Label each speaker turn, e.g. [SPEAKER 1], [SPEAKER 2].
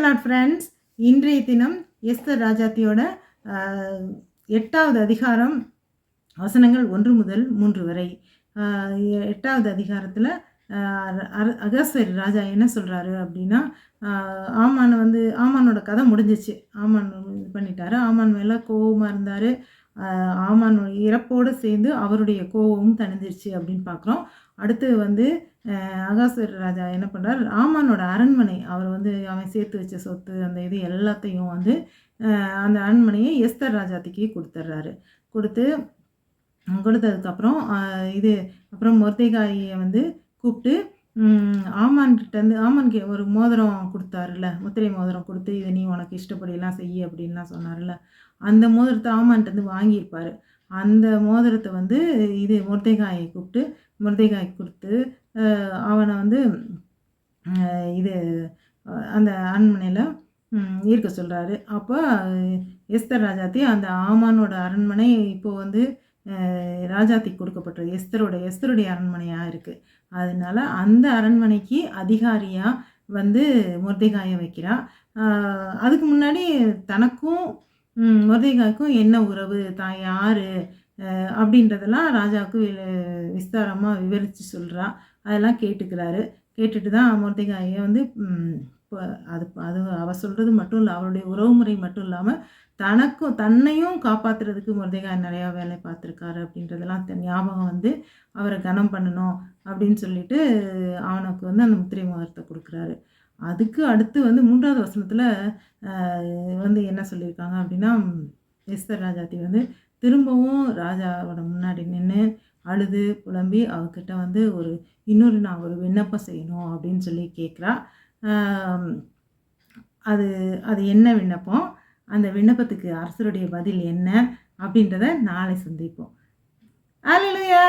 [SPEAKER 1] Lord friends. இன்றைய தினம் Esther ராஜாத்தியோட 8வது அதிகாரம் வசனங்கள் 1 முதல் 3 வரை. 8வது அதிகாரத்தில் அகாஸ்வேரு ராஜா என்ன சொல்கிறாரு அப்படின்னா, ஆமானோட கதை முடிஞ்சிச்சு. ஆமான் இது பண்ணிட்டாரு. ஆமான் மேலே கோபமாக இருந்தார். ஆமான் இறப்போடு சேர்ந்து அவருடைய கோபமும் தணிஞ்சிருச்சு அப்படின்னு பார்க்குறோம். அடுத்து அகாஸ்வேரு ராஜா என்ன பண்ணுறார், ஆமானோட அரண்மனை அவன் சேர்த்து வச்ச சொத்து அந்த இது எல்லாத்தையும் அந்த அரண்மனையை எஸ்தர் ராஜாத்திக்கு கொடுத்துட்றாரு. கொடுத்ததுக்கப்புறம் அப்புறம் மொர்தெகாயை கூப்பிட்டு ஆமான்கிட்ட ஒரு மோதிரம் கொடுத்தாருல்ல, முத்திரை மோதிரம் கொடுத்து இதை நீ உனக்கு இஷ்டப்படியெல்லாம் செய்ய அப்படின்லாம் சொன்னார்ல, அந்த மோதிரத்தை ஆமான்கிட்ட வாங்கியிருப்பார். அந்த மோதிரத்தை மொர்தெகாயை கூப்பிட்டு மொர்தெகாய்க்கு கொடுத்து அவனை அந்த அரண்மனையில் இருக்க சொல்கிறாரு. அப்போ எஸ்தர் ராஜாத்தி அந்த ஆமானோட அரண்மனை இப்போது ராஜாத்திக்கு கொடுக்கப்பட்டது எஸ்தருடைய அரண்மனையாக இருக்குது. அதனால் அந்த அரண்மனைக்கு அதிகாரியாக மொர்தெகாயை வைக்கிறா. அதுக்கு முன்னாடி தனக்கும் மொர்தெகாய்க்கும் என்ன உறவு, தான் யார் அப்படின்றதெல்லாம் ராஜாவுக்கு விஸ்தாரமாக விவரித்து சொல்கிறா. அதெல்லாம் கேட்டுட்டு தான் மொர்தெகாயை அது அவள் சொல்கிறது மட்டும் இல்லை, அவருடைய உறவுமுறை மட்டும் இல்லாமல் தன்னையும் காப்பாற்றுறதுக்கு மொர்தெகாய் நிறையா வேலை பார்த்துருக்காரு அப்படின்றதெல்லாம் ஞாபகம் அவரை கனம் பண்ணணும் அப்படின்னு சொல்லிட்டு அவனுக்கு அந்த முத்திரை மோதிரத்தை கொடுக்குறாரு. அதுக்கு அடுத்து 3வது வசனத்தில் என்ன சொல்லியிருக்காங்க அப்படின்னா, எஸ்தர் ராஜாத்தி திரும்பவும் ராஜாவோட முன்னாடி நின்று அழுது புலம்பி அவர்கிட்ட நான் ஒரு விண்ணப்பம் செய்யணும் அப்படின்னு சொல்லி கேட்குறா. அது என்ன விண்ணப்பம், அந்த விண்ணப்பத்துக்கு அரசருடைய பதில் என்ன அப்படின்றத நாளை சந்திப்போம். அல்லேலூயா.